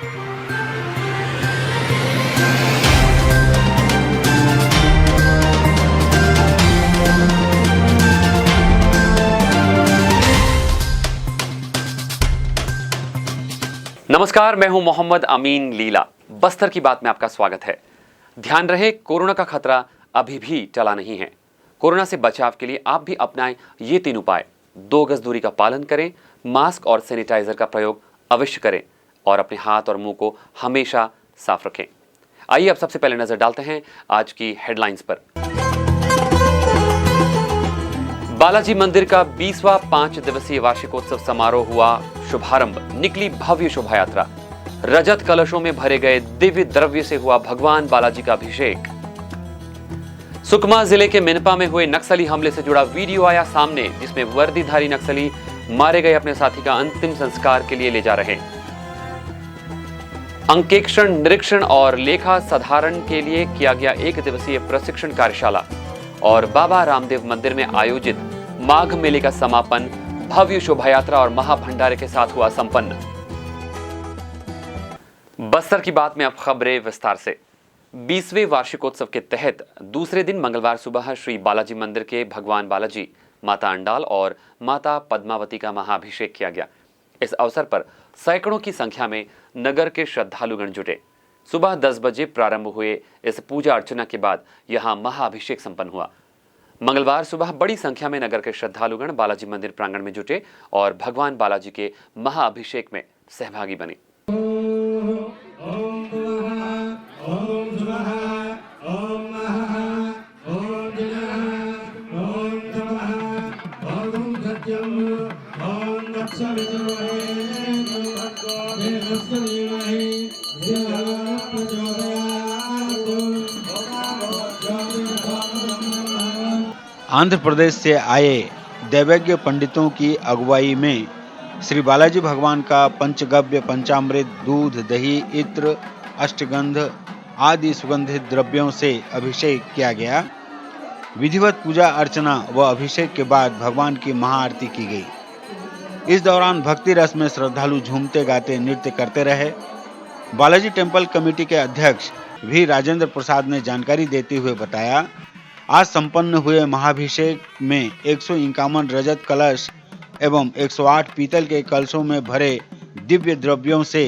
नमस्कार, मैं हूं मोहम्मद अमीन लीला। बस्तर की बात में आपका स्वागत है। ध्यान रहे, कोरोना का खतरा अभी भी टला नहीं है। कोरोना से बचाव के लिए आप भी अपनाएं ये 3 उपाय। 2 गज दूरी का पालन करें, मास्क और सैनिटाइजर का प्रयोग अवश्य करें और अपने हाथ और मुंह को हमेशा साफ रखें। आइए अब सबसे पहले नजर डालते हैं आज की हेडलाइंस पर। बालाजी मंदिर का 20वां 5 दिवसीय वार्षिकोत्सव समारोह हुआ शुभारंभ। निकली भव्य शोभा यात्रा। रजत कलशों में भरे गए दिव्य द्रव्य से हुआ भगवान बालाजी का अभिषेक। सुकमा जिले के मिनपा में हुए नक्सली हमले से जुड़ा वीडियो आया सामने, जिसमें वर्दीधारी नक्सली मारे गए अपने साथी का अंतिम संस्कार के लिए ले जा रहे। अंकेक्षण, निरीक्षण और लेखा साधारण के लिए किया गया 1 दिवसीय प्रशिक्षण कार्यशाला। और बाबा रामदेव मंदिर में आयोजित माघ मेले का समापन भव्य शोभा यात्रा और महाभंडारे के साथ हुआ संपन्न। बस्तर की बात में अब खबरें विस्तार से। 20वें वार्षिकोत्सव के तहत दूसरे दिन मंगलवार सुबह श्री बालाजी मंदिर के भगवान बालाजी, माता अंडाल और माता पद्मावती का महाअभिषेक किया गया। इस अवसर पर सैकड़ों की संख्या में नगर के श्रद्धालुगण जुटे। सुबह 10 बजे प्रारंभ हुए इस पूजा अर्चना के बाद यहां महाअभिषेक संपन्न हुआ। मंगलवार सुबह बड़ी संख्या में नगर के श्रद्धालुगण बालाजी मंदिर प्रांगण में जुटे और भगवान बालाजी के महाअभिषेक में सहभागी बने। आंध्र प्रदेश से आए दैवज्ञ पंडितों की अगुवाई में श्री बालाजी भगवान का पंचगव्य, पंचामृत, दूध, दही, इत्र, अष्टगंध आदि सुगंधित द्रव्यों से अभिषेक किया गया। विधिवत पूजा अर्चना व अभिषेक के बाद भगवान की महाआरती की गई। इस दौरान भक्ति रस में श्रद्धालु झूमते गाते नृत्य करते रहे। बालाजी टेम्पल कमेटी के अध्यक्ष वी राजेंद्र प्रसाद ने जानकारी देते हुए बताया, आज संपन्न हुए महाभिषेक में 151 रजत कलश एवं 108 पीतल के कलशों में भरे दिव्य द्रव्यों से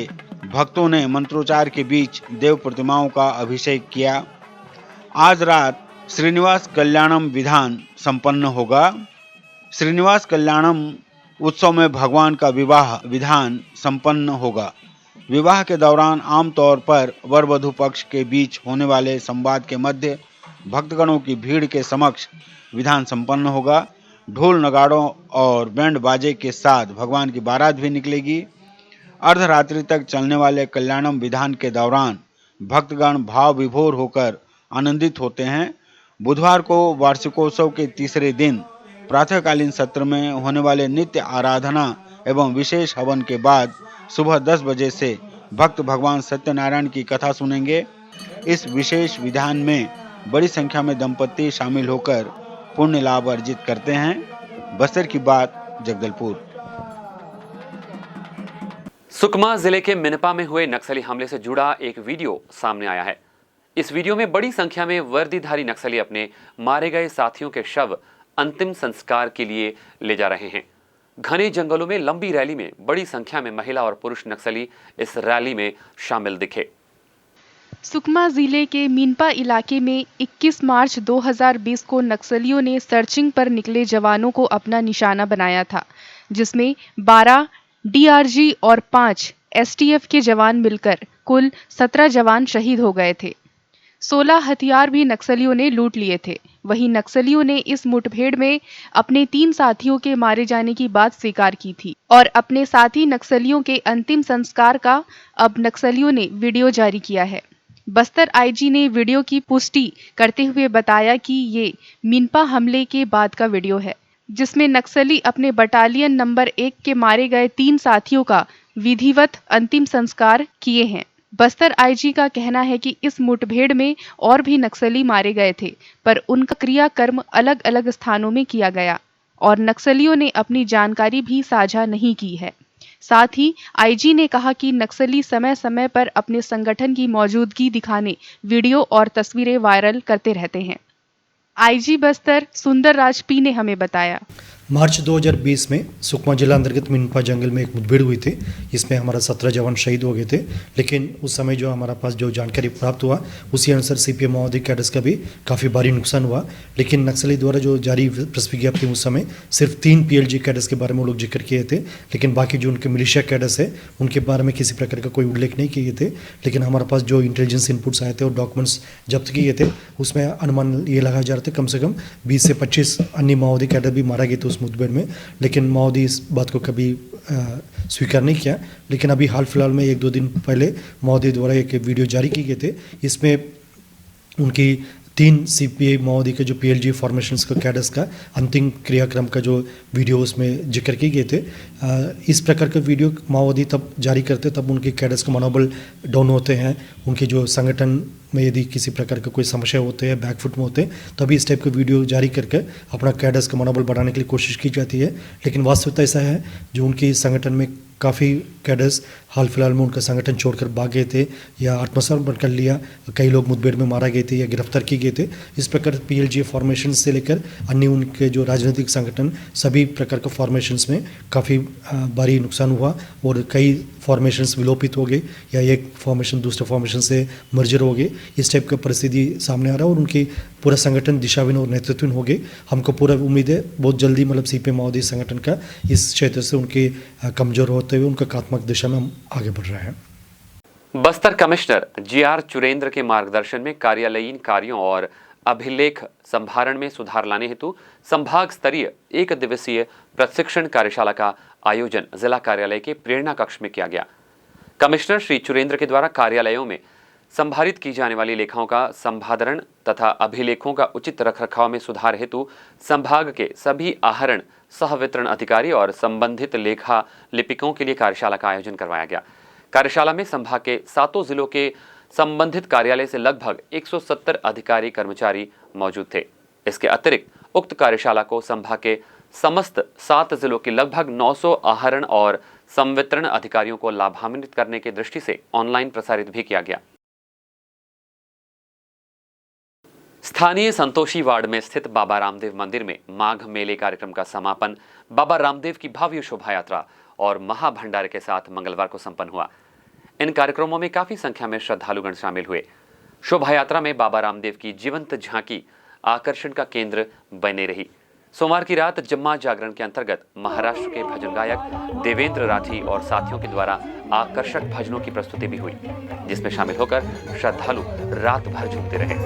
भक्तों ने मंत्रोच्चार के बीच देव प्रतिमाओं का अभिषेक किया। आज रात श्रीनिवास कल्याणम विधान संपन्न होगा। श्रीनिवास कल्याणम उत्सव में भगवान का विवाह विधान संपन्न होगा। विवाह के दौरान आमतौर पर वर वधू पक्ष के बीच होने वाले संवाद के मध्य भक्तगणों की भीड़ के समक्ष विधान संपन्न होगा। ढोल नगाड़ों और बैंड बाजे के साथ भगवान की बारात भी निकलेगी। अर्धरात्रि तक चलने वाले कल्याणम विधान के दौरान भक्तगण भाव विभोर होकर आनंदित होते हैं। बुधवार को वार्षिकोत्सव के तीसरे दिन प्रातःकालीन सत्र में होने वाले नित्य आराधना एवं विशेष हवन के बाद सुबह 10 बजे से भक्त भगवान सत्यनारायण की कथा सुनेंगे। इस विशेष विधान में बड़ी संख्या में दंपति शामिल होकर पुण्य लाभ अर्जित करते हैं। बस्तर की बात, जगदलपुर। सुकमा जिले के मिनपा में हुए नक्सली हमले से जुड़ा एक वीडियो सामने आया है। इस वीडियो में बड़ी संख्या में वर्दीधारी नक्सली अपने मारे गए साथियों के शव अंतिम संस्कार के लिए ले जा रहे हैं। घने जंगलों में लंबी रैली में बड़ी संख्या में महिला और पुरुष नक्सली इस रैली में शामिल दिखे। सुकमा जिले के मीनपा इलाके में 21 मार्च 2020 को नक्सलियों ने सर्चिंग पर निकले जवानों को अपना निशाना बनाया था, जिसमें 12 डीआरजी और 5 एसटीएफ के जवान मिलकर कुल 17 जवान शहीद हो गए थे। 16 हथियार भी नक्सलियों ने लूट लिए थे। वहीं नक्सलियों ने इस मुठभेड़ में अपने 3 साथियों के मारे जाने की बात स्वीकार की थी और अपने साथी नक्सलियों के अंतिम संस्कार का अब नक्सलियों ने वीडियो जारी किया है। बस्तर आईजी ने वीडियो की पुष्टि करते हुए बताया कि ये मिनपा हमले के बाद का वीडियो है, जिसमें नक्सली अपने बटालियन नंबर 1 के मारे गए 3 साथियों का विधिवत अंतिम संस्कार किए हैं। बस्तर आईजी का कहना है कि इस मुठभेड़ में और भी नक्सली मारे गए थे, पर उनका क्रियाकर्म अलग अलग स्थानों में किया गया और नक्सलियों ने अपनी जानकारी भी साझा नहीं की है। साथ ही आईजी ने कहा कि नक्सली समय समय पर अपने संगठन की मौजूदगी दिखाने वीडियो और तस्वीरें वायरल करते रहते हैं। आईजी बस्तर सुंदर राज पी ने हमें बताया। मार्च 2020 में सुकमा जिला अंतर्गत मिनपा जंगल में एक मुठभेड़ हुई थी। इसमें हमारा 17 जवान शहीद हो गए थे। लेकिन उस समय जो हमारा पास जो जानकारी प्राप्त हुआ उसी अनुसार सीपीएम माओवादी कैडर्स का भी काफ़ी भारी नुकसान हुआ। लेकिन नक्सली द्वारा जो जारी प्रेस विज्ञप्ति उस समय सिर्फ 3 पीएलजी कैडर्स के बारे में वो लोग जिक्र किए थे। लेकिन बाकी जो उनके मिलिशिया कैडर्स है उनके बारे में किसी प्रकार का कोई उल्लेख नहीं किए थे। लेकिन हमारे पास जो इंटेलिजेंस इनपुट्स आए थे और डॉक्यूमेंट्स जब्त किए थे उसमें अनुमान ये लगाया जा रहा था कम से कम 20 से 25 अन्य माओवादी कैडर भी मारा गए थे उस मुठभेड़ में। लेकिन माओवादी इस बात को कभी स्वीकार नहीं किया। लेकिन अभी हाल फिलहाल में 1-2 दिन पहले माओवादी द्वारा एक वीडियो जारी की गए थे। इसमें उनकी 3 सीपीआई माओवादी के जो पीएलजी फॉर्मेशंस का कैडर्स का अंतिम क्रियाक्रम का जो वीडियो उसमें जिक्र किए गए थे। इस प्रकार का वीडियो माओवादी तब जारी करते तब उनके कैडर्स का मनोबल डाउन होते हैं। उनके जो संगठन में यदि किसी प्रकार का कोई समस्या होते हैं बैकफुट में होते हैं तभी इस टाइप का वीडियो जारी करके अपना कैडर्स का मनोबल बढ़ाने के लिए कोशिश की जाती है। लेकिन वास्तविकता ऐसा है जो उनके संगठन में काफ़ी कैडर्स हाल फिलहाल में उनका संगठन छोड़कर भाग गए थे या आत्मसमर्पण कर लिया। कई लोग मुठभेड़ में मारा गए थे या गिरफ्तार किए गए थे। इस प्रकार पीएलजी फॉर्मेशन से लेकर अन्य उनके जो राजनीतिक संगठन सभी प्रकार के फॉर्मेशंस में काफ़ी भारी नुकसान हुआ और कई फॉर्मेशंस विलोपित हो गए या एक फॉर्मेशन दूसरे फॉर्मेशन से मर्जर हो गए। इस टाइप का परिस्थिति सामने आ रहा है और उनकी पूरा संगठन दिशाहीन और नेतृत्वहीन हो गए। हमको पूरा उम्मीद है बहुत जल्दी मतलब सीपीएम माओवादी संगठन का इस क्षेत्र से उनके कमजोर होते हुए उनका एकात्मक दिशा में हम आगे बढ़ रहे हैं। बस्तर कमिश्नर जीआर चुरेंद्र के मार्गदर्शन में कार्यालयीन कार्यों और अभिलेख संभारण में सुधार लाने हेतु संभाग स्तरीय 1 दिवसीय प्रशिक्षण कार्यशाला का आयोजन जिला कार्यालय के प्रेरणा कक्ष में किया गया। कमिश्नर श्री चुरेंद्र के द्वारा कार्यालयों में संभारित की जाने वाली लेखाओं का संपादन तथा अभिलेखों का उचित रखरखाव में सुधार हेतु संभाग के सभी आहरण सह वितरण अधिकारी और संबंधित लेखा लिपिकों के लिए कार्यशाला का आयोजन करवाया गया। कार्यशाला में संभाग के 7 जिलों के संबंधित कार्यालय से लगभग 170 अधिकारी कर्मचारी मौजूद थे। इसके अतिरिक्त उक्त कार्यशाला को संभाग के समस्त 7 जिलों के लगभग 900 आहरण और संवितरण अधिकारियों को लाभान्वित करने की दृष्टि से ऑनलाइन प्रसारित भी किया गया। स्थानीय संतोषी वार्ड में स्थित बाबा रामदेव मंदिर में माघ मेले कार्यक्रम का समापन बाबा रामदेव की भव्य शोभा यात्रा और महाभंडारे के साथ मंगलवार को संपन्न हुआ। इन कार्यक्रमों में काफी संख्या में श्रद्धालुगण शामिल हुए। शोभा यात्रा में बाबा रामदेव की जीवंत झांकी आकर्षण का केंद्र बने रही। सोमवार की रात जम्मा जागरण के अंतर्गत महाराष्ट्र के भजन गायक देवेंद्र राठी और साथियों के द्वारा आकर्षक भजनों की प्रस्तुति भी हुई, जिसमें शामिल होकर श्रद्धालु रात भर झूमते रहे।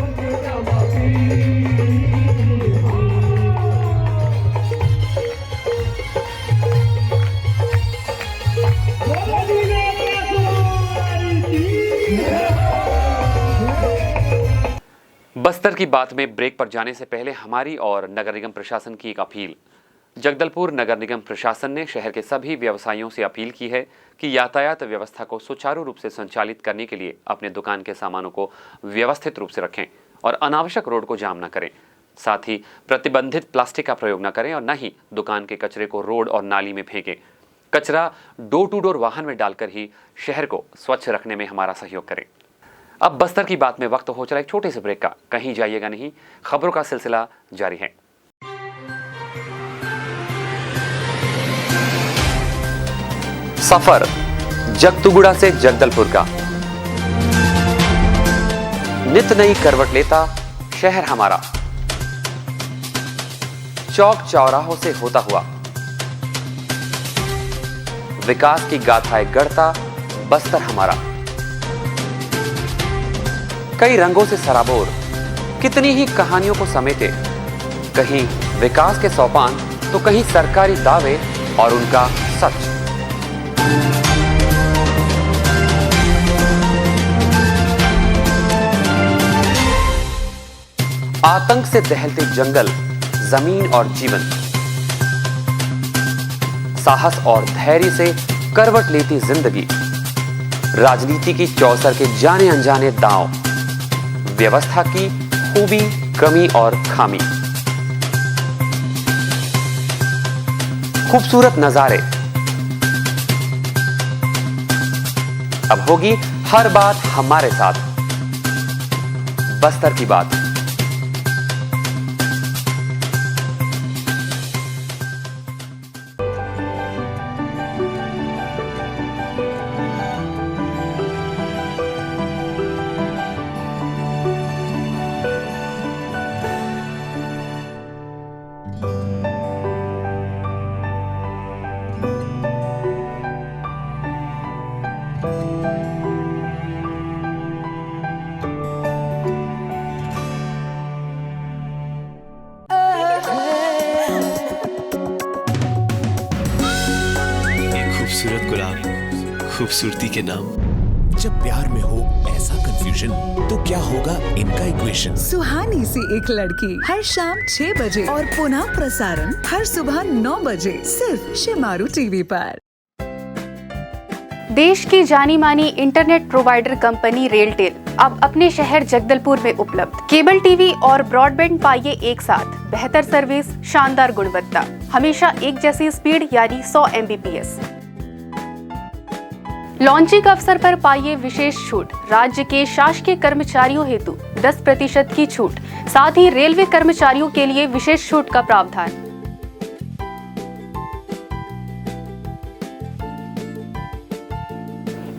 बस्तर की बात में ब्रेक पर जाने से पहले हमारी और नगर निगम प्रशासन की एक अपील। जगदलपुर नगर निगम प्रशासन ने शहर के सभी व्यवसायियों से अपील की है कि यातायात व्यवस्था को सुचारू रूप से संचालित करने के लिए अपने दुकान के सामानों को व्यवस्थित रूप से रखें और अनावश्यक रोड को जाम न करें। साथ ही प्रतिबंधित प्लास्टिक का प्रयोग न करें और न ही दुकान के कचरे को रोड और नाली में फेंकें। कचरा डोर टू डोर वाहन में डालकर ही शहर को स्वच्छ रखने में हमारा सहयोग करें। अब बस्तर की बात में वक्त हो चला एक छोटे से ब्रेक का। कहीं जाइएगा नहीं, खबरों का सिलसिला जारी है। सफर जगतुगुड़ा से जगदलपुर का नित नई करवट लेता शहर हमारा, चौक चौराहों से होता हुआ विकास की गाथाएं गढ़ता बस्तर हमारा। कई रंगों से सराबोर कितनी ही कहानियों को समेटे, कहीं विकास के सोपान तो कहीं सरकारी दावे और उनका सच। आतंक से दहलते जंगल, जमीन और जीवन, साहस और धैर्य से करवट लेती जिंदगी, राजनीति की चौसर के जाने अनजाने दांव, व्यवस्था की खूबी कमी और खामी, खूबसूरत नजारे, अब होगी हर बात हमारे साथ। बस्तर की बात। खूबसूरत गुलाब, खूबसूरती के नाम। जब प्यार में हो ऐसा कंफ्यूजन, तो क्या होगा इनका इक्वेशन। सुहानी सी एक लड़की, हर शाम 6 बजे और पुनः प्रसारण हर सुबह 9 बजे सिर्फ शिमारू टीवी पर। देश की जानी मानी इंटरनेट प्रोवाइडर कंपनी रेलटेल अब अपने शहर जगदलपुर में उपलब्ध। केबल टीवी और ब्रॉडबैंड पाइए एक साथ, बेहतर सर्विस, शानदार गुणवत्ता, हमेशा एक जैसी स्पीड यानी 100 Mbps। लॉन्चिंग अवसर पर पाइए विशेष छूट, राज्य के शासकीय कर्मचारियों हेतु 10% की छूट, साथ ही रेलवे कर्मचारियों के लिए विशेष छूट का प्रावधान।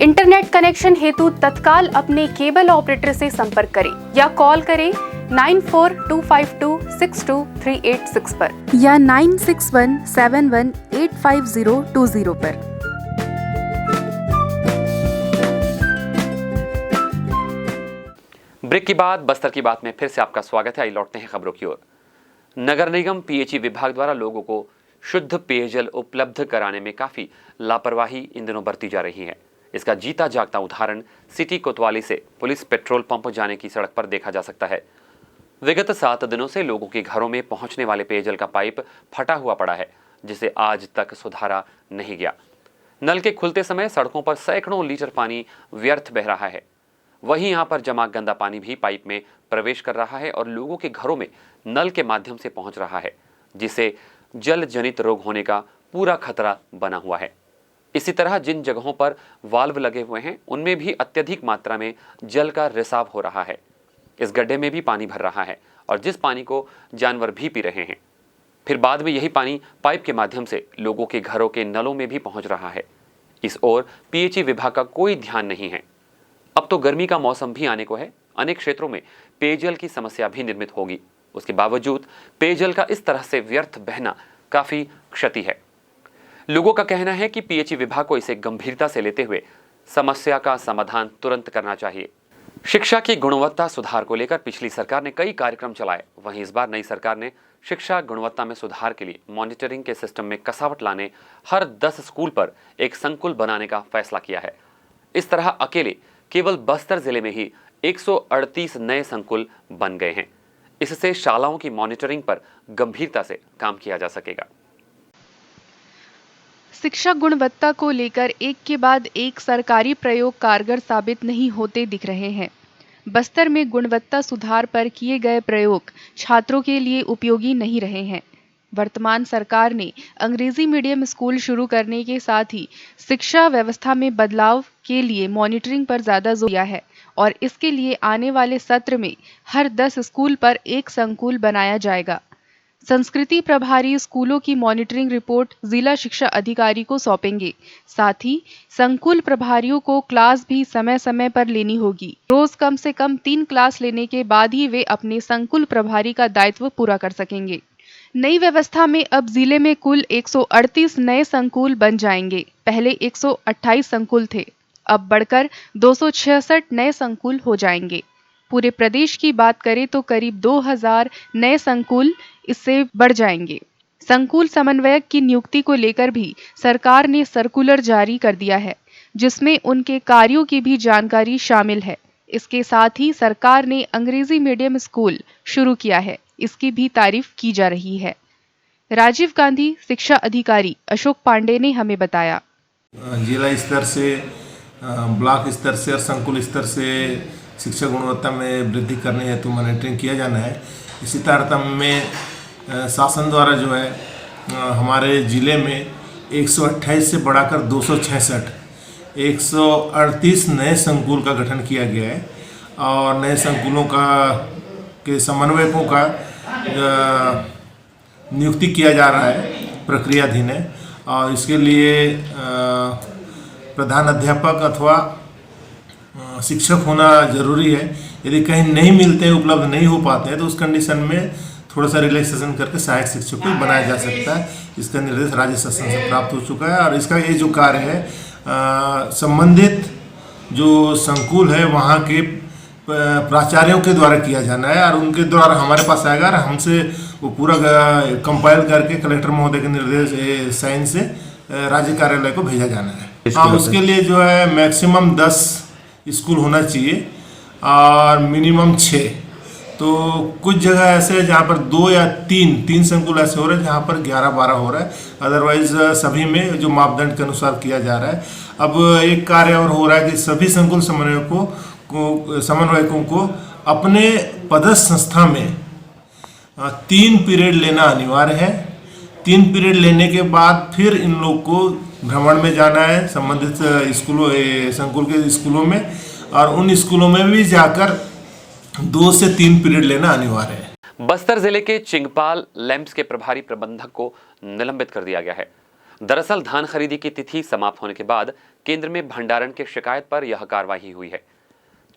इंटरनेट कनेक्शन हेतु तत्काल अपने केबल ऑपरेटर से संपर्क करें या कॉल करें 9425262386 पर या 9617185020 पर। ब्रेक के बाद बस्तर की बात में फिर से आपका स्वागत है। आइए लौटते हैं खबरों की ओर। नगर निगम पीएचई विभाग द्वारा लोगों को शुद्ध पेयजल उपलब्ध कराने में काफी लापरवाही इन दिनों बरती जा रही है। इसका जीता जागता उदाहरण सिटी कोतवाली से पुलिस पेट्रोल पंप जाने की सड़क पर देखा जा सकता है। विगत 7 दिनों से लोगों के घरों में पहुंचने वाले पेयजल का पाइप फटा हुआ पड़ा है, जिसे आज तक सुधारा नहीं गया। नल के खुलते समय सड़कों पर सैकड़ों लीटर पानी व्यर्थ बह रहा है। वहीं यहां पर जमा गंदा पानी भी पाइप में प्रवेश कर रहा है और लोगों के घरों में नल के माध्यम से पहुंच रहा है, जिससे जल जनित रोग होने का पूरा खतरा बना हुआ है। इसी तरह जिन जगहों पर वाल्व लगे हुए हैं उनमें भी अत्यधिक मात्रा में जल का रिसाव हो रहा है। इस गड्ढे में भी पानी भर रहा है और जिस पानी को जानवर भी पी रहे हैं, फिर बाद में यही पानी पाइप के माध्यम से लोगों के घरों के नलों में भी पहुंच रहा है। इस ओर पीएचई विभाग का कोई ध्यान नहीं है। अब तो गर्मी का मौसम भी आने को है। अनेक क्षेत्रों में पेयजल की समस्या भी निर्मित होगी। उसके बावजूद पेयजल का इस तरह से व्यर्थ बहना काफी क्षति है। लोगों का कहना है कि पीएचई विभाग को इसे गंभीरता से लेते हुए समस्या का समाधान तुरंत करना चाहिए। शिक्षा की गुणवत्ता सुधार को लेकर पिछली सरकार ने कई कार्यक्रम चलाए, वहीं इस बार नई सरकार ने शिक्षा गुणवत्ता में सुधार के लिए मॉनिटरिंग के सिस्टम में कसावट लाने हर 10 स्कूल पर एक संकुल बनाने का फैसला किया है। इस तरह अकेले केवल बस्तर जिले में ही 138 नए संकुल बन गए हैं। इससे शालाओं की मॉनिटरिंग पर गंभीरता से काम किया जा सकेगा। शिक्षा गुणवत्ता को लेकर एक के बाद एक सरकारी प्रयोग कारगर साबित नहीं होते दिख रहे हैं। बस्तर में गुणवत्ता सुधार पर किए गए प्रयोग छात्रों के लिए उपयोगी नहीं रहे हैं। वर्तमान सरकार ने अंग्रेजी मीडियम स्कूल शुरू करने के साथ ही शिक्षा व्यवस्था में बदलाव के लिए मॉनिटरिंग पर ज्यादा जोर दिया है और इसके लिए आने वाले सत्र में हर 10 स्कूल पर एक संकुल बनाया जाएगा। संस्कृति प्रभारी स्कूलों की मॉनिटरिंग रिपोर्ट जिला शिक्षा अधिकारी को सौंपेंगे। साथ ही संकुल प्रभारियों को क्लास भी समय समय पर लेनी होगी। रोज कम से कम 3 क्लास लेने के बाद ही वे अपने संकुल प्रभारी का दायित्व पूरा कर सकेंगे। नई व्यवस्था में अब जिले में कुल 138 नए संकुल बन जाएंगे। पहले 128 संकुल थे, अब बढ़कर 266 नए संकुल हो जाएंगे। पूरे प्रदेश की बात करें तो करीब 2000 नए संकुल इससे बढ़ जाएंगे। संकुल समन्वयक की नियुक्ति को लेकर भी सरकार ने सर्कुलर जारी कर दिया है, जिसमें उनके कार्यों की भी जानकारी शामिल है। इसके साथ ही सरकार ने अंग्रेजी मीडियम स्कूल शुरू किया है, इसकी भी तारीफ की जा रही है। राजीव गांधी शिक्षा अधिकारी अशोक पांडे ने हमें बताया, जिला स्तर से, ब्लॉक स्तर से और संकुल स्तर से शिक्षा गुणवत्ता में वृद्धि करने हेतु मॉनिटरिंग किया जाना है। इसी तारतम्य में शासन द्वारा जो है हमारे ज़िले में 128 से बढ़ाकर 266 138 नए संकुल का गठन किया गया है और नए संकुलों के समन्वयकों का नियुक्ति किया जा रहा है, प्रक्रियाधीन है। और इसके लिए प्रधान अध्यापक अथवा शिक्षक होना जरूरी है। यदि कहीं नहीं मिलते हैं, उपलब्ध नहीं हो पाते हैं, तो उस कंडीशन में थोड़ा सा रिलैक्सेशन करके सहायक शिक्षक को बनाया जा सकता है। इसका निर्देश राज्य शासन से प्राप्त हो चुका है और इसका ये जो कार्य है संबंधित जो संकुल है वहाँ के प्राचार्यों के द्वारा किया जाना है और उनके द्वारा हमारे पास आएगा और हमसे वो पूरा कंपाइल करके कलेक्टर महोदय के निर्देश साइन से राज्य कार्यालय को भेजा जाना है। हाँ, उसके लिए जो है मैक्सिमम 10 स्कूल होना चाहिए और मिनिमम 6। तो कुछ जगह ऐसे है जहाँ पर 2 या 3 संकुल ऐसे हो रहे हैं जहाँ पर 11-12 हो रहा है। अदरवाइज सभी में जो मापदंड के अनुसार किया जा रहा है। अब एक कार्य और हो रहा है कि सभी संकुल समन्वयकों को अपने पदस्थ संस्था में 3 पीरियड लेना अनिवार्य है। 3 पीरियड लेने के बाद फिर इन लोग को भ्रमण में जाना है संबंधित स्कूलों संकुल के स्कूलों में और उन स्कूलों में भी जाकर 2 से 3 पीरियड लेना अनिवार्य है। बस्तर जिले के चिंगपाल लैंप्स के प्रभारी प्रबंधक को निलंबित कर दिया गया है। दरअसल धान खरीदी की तिथि समाप्त होने के बाद केंद्र में भंडारण की शिकायत पर यह कार्रवाई हुई है।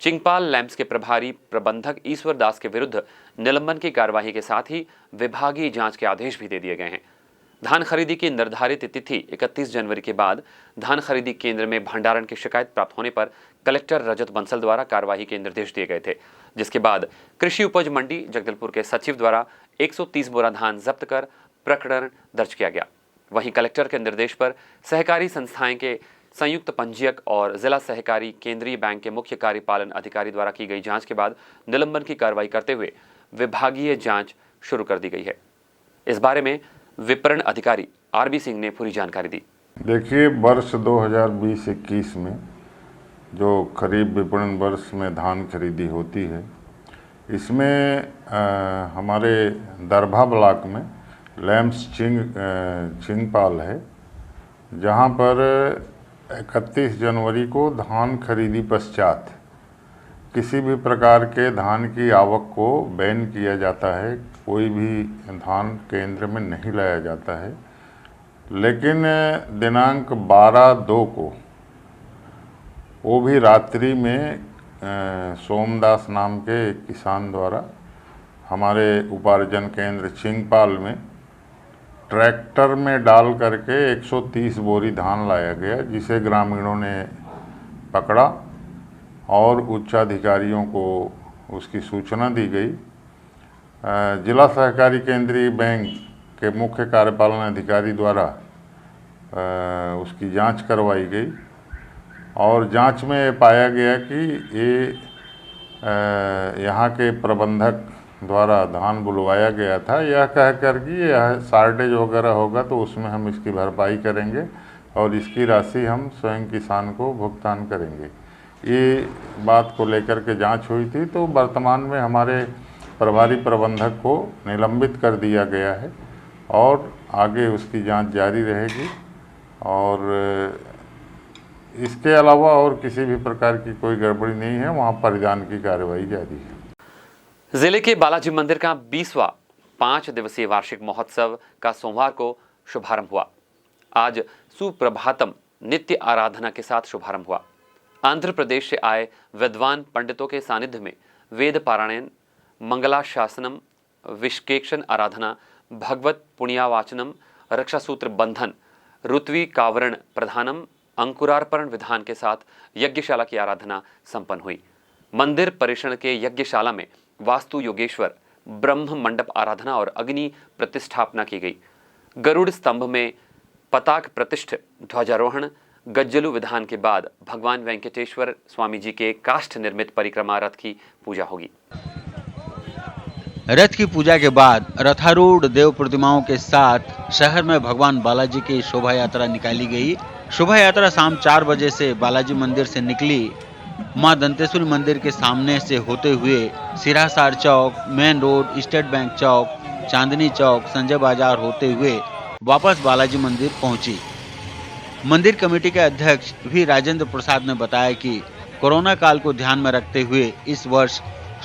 चिंगपाल लैंप्स के प्रभारी प्रबंधक ईश्वर दास के विरुद्ध निलंबन की कार्यवाही के साथ ही विभागीय जांच के आदेश भी दे दिए गए हैं। धान खरीदी की निर्धारित तिथि 31 जनवरी के बाद धान खरीदी केंद्र में भंडारण की शिकायत प्राप्त होने पर कलेक्टर रजत बंसल द्वारा कार्यवाही के निर्देश दिए गए थे, जिसके बाद कृषि उपज मंडी जगदलपुर के सचिव द्वारा 130 बोरा धान जब्त कर प्रकरण दर्ज किया गया। वहीं कलेक्टर के निर्देश पर सहकारी संस्थाएं के संयुक्त पंजीयक और जिला सहकारी केंद्रीय बैंक के मुख्य कार्यपालन अधिकारी द्वारा की गई जांच के बाद निलंबन की कार्रवाई करते हुए विभागीय जांच शुरू कर दी गई है। इस बारे में विपणन अधिकारी आरबी सिंह ने पूरी जानकारी दी। देखिए, वर्ष 2020-21 में जो खरीफ विपणन वर्ष में धान खरीदी होती है, इसमें हमारे दरभा ब्लॉक में लैंप्स चिंगपाल है, जहां पर 31 जनवरी को धान खरीदी पश्चात किसी भी प्रकार के धान की आवक को बैन किया जाता है। कोई भी धान केंद्र में नहीं लाया जाता है। लेकिन दिनांक 12/2 को वो भी रात्रि में सोमदास नाम के एक किसान द्वारा हमारे उपार्जन केंद्र चिंगपाल में ट्रैक्टर में डाल करके 130 बोरी धान लाया गया, जिसे ग्रामीणों ने पकड़ा और उच्चाधिकारियों को उसकी सूचना दी गई। जिला सहकारी केंद्रीय बैंक के मुख्य कार्यपालन अधिकारी द्वारा उसकी जांच करवाई गई और जांच में पाया गया कि ये यहाँ के प्रबंधक द्वारा धान बुलवाया गया था, यह कह कर कि यह शार्टेज वगैरह होगा तो उसमें हम इसकी भरपाई करेंगे और इसकी राशि हम स्वयं किसान को भुगतान करेंगे। ये बात को लेकर के जांच हुई थी। तो वर्तमान में हमारे प्रभारी प्रबंधक को निलंबित कर दिया गया है और आगे उसकी जांच जारी रहेगी और इसके अलावा और किसी भी प्रकार की कोई गड़बड़ी नहीं है। वहाँ परिधान की कार्रवाई जारी है। जिले के बालाजी मंदिर का 20वां 5 दिवसीय वार्षिक महोत्सव का सोमवार को शुभारंभ हुआ। आज सुप्रभातम नित्य आराधना के साथ शुभारंभ हुआ। आंध्र प्रदेश से आए विद्वान पंडितों के सानिध्य में वेद पारायण, मंगलाशासनम, विष्केक्षण आराधना, भगवत पुण्यावाचनम, रक्षासूत्र बंधन, ऋत्वी कावरण प्रधानम, अंकुरार्पण विधान के साथ यज्ञशाला की आराधना संपन्न हुई। मंदिर परिसर के यज्ञशाला में वास्तु योगेश्वर, ब्रह्म मंडप आराधना और अग्नि प्रतिष्ठापना की गई। गरुड़ स्तंभ में पताक प्रतिष्ठ, ध्वजारोहण, गज्जलू विधान के बाद भगवान वेंकटेश्वर स्वामी जी के काष्ठ निर्मित परिक्रमा रथ की पूजा होगी। रथ की पूजा के बाद रथारूढ़ देव प्रतिमाओं के साथ शहर में भगवान बालाजी की शोभा यात्रा निकाली गई। शोभा यात्रा शाम 4 बजे से बालाजी मंदिर से निकली। मां दंतेश्वरी मंदिर के सामने से होते हुए सिरासार चौक, मेन रोड, स्टेट बैंक चौक, चांदनी चौक, संजय बाजार होते हुए वापस बालाजी मंदिर पहुंची। मंदिर कमेटी के अध्यक्ष वी राजेंद्र प्रसाद ने बताया कि कोरोना काल को ध्यान में रखते हुए इस वर्ष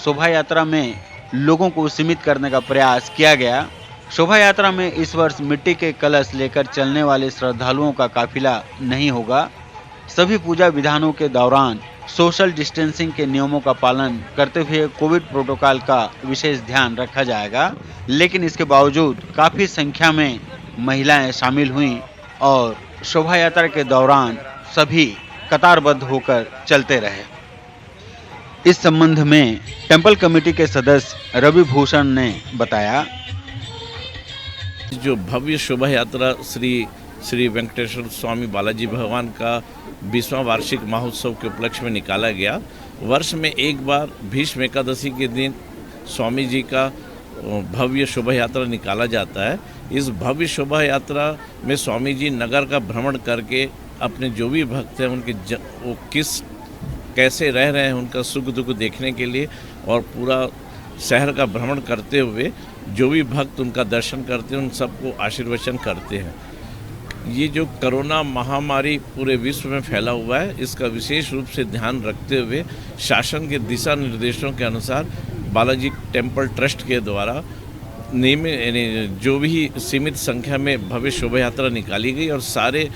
शोभा यात्रा में लोगों को सीमित करने का प्रयास किया गया। शोभा यात्रा में इस वर्ष मिट्टी के कलश लेकर चलने वाले श्रद्धालुओं का काफिला नहीं होगा। सभी पूजा विधानों के दौरान सोशल डिस्टेंसिंग के नियमों का पालन करते हुए कोविड प्रोटोकॉल का विशेष ध्यान रखा जाएगा। लेकिन इसके बावजूद काफी संख्या में महिलाएं शामिल हुईं और शोभा यात्रा के दौरान सभी कतारबद्ध होकर चलते रहे। इस संबंध में टेंपल कमेटी के सदस्य रवि भूषण ने बताया, जो भव्य शोभा यात्रा श्री वेंकटेश्वर स्वामी बालाजी भगवान का 20वां वार्षिक महोत्सव के उपलक्ष्य में निकाला गया। वर्ष में एक बार भीष्म एकादशी के दिन स्वामी जी का भव्य शोभा यात्रा निकाला जाता है। इस भव्य शोभा यात्रा में स्वामी जी नगर का भ्रमण करके अपने जो भी भक्त हैं उनके वो कैसे रह रहे हैं उनका सुख दुख देखने के लिए और पूरा शहर का भ्रमण करते हुए जो भी भक्त उनका दर्शन करते हैं उन सबको आशीर्वचन करते हैं। ये जो कोरोना महामारी पूरे विश्व में फैला हुआ है, इसका विशेष रूप से ध्यान रखते हुए शासन के दिशा निर्देशों के अनुसार बालाजी टेम्पल ट्रस्ट के द्वारा नियमित जो भी सीमित संख्या में भव्य शोभा यात्रा निकाली गई और सारे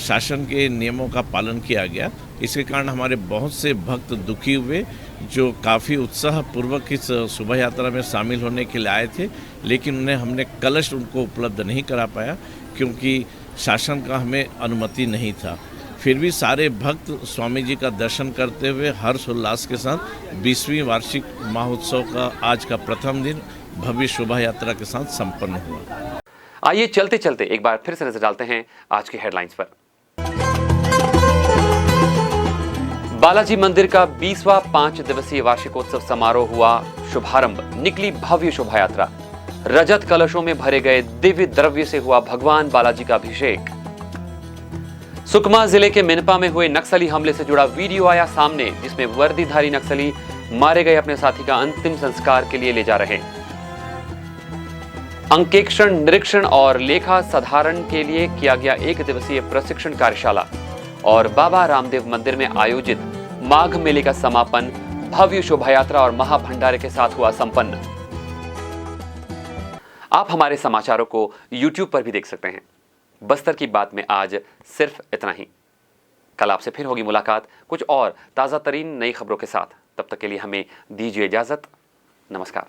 शासन के नियमों का पालन किया गया। इसके कारण हमारे बहुत से भक्त दुखी हुए जो काफ़ी उत्साहपूर्वक इस शोभा यात्रा में शामिल होने के लिए आए थे, लेकिन हमने कलश उनको उपलब्ध नहीं करा पाया क्योंकि शासन का हमें अनुमति नहीं था। फिर भी सारे भक्त स्वामी जी का दर्शन करते हुए हर्षोल्लास के साथ 20वीं वार्षिक महोत्सव का आज का प्रथम दिन भव्य शोभा यात्रा के साथ संपन्न हुआ। आइए चलते चलते एक बार फिर से नजर डालते हैं आज की हेडलाइंस पर। बालाजी मंदिर का 20वां 5 दिवसीय वार्षिकोत्सव समारोह हुआ शुभारंभ। निकली भव्य शोभा यात्रा। रजत कलशों में भरे गए दिव्य द्रव्य से हुआ भगवान बालाजी का अभिषेक। सुकमा जिले के मिनपा में हुए नक्सली हमले से जुड़ा वीडियो आया सामने, जिसमें वर्दीधारी नक्सली मारे गए अपने साथी का अंतिम संस्कार के लिए ले जा रहे। अंकेक्षण, निरीक्षण और लेखा साधारण के लिए किया गया 1 दिवसीय प्रशिक्षण कार्यशाला और बाबा रामदेव मंदिर में आयोजित माघ मेले का समापन भव्य शोभा यात्रा और महाभंडारे के साथ हुआ संपन्न। आप हमारे समाचारों को YouTube पर भी देख सकते हैं। बस्तर की बात में आज सिर्फ इतना ही। कल आपसे फिर होगी मुलाकात कुछ और ताजा तरीन नई खबरों के साथ। तब तक के लिए हमें दीजिए इजाजत। नमस्कार।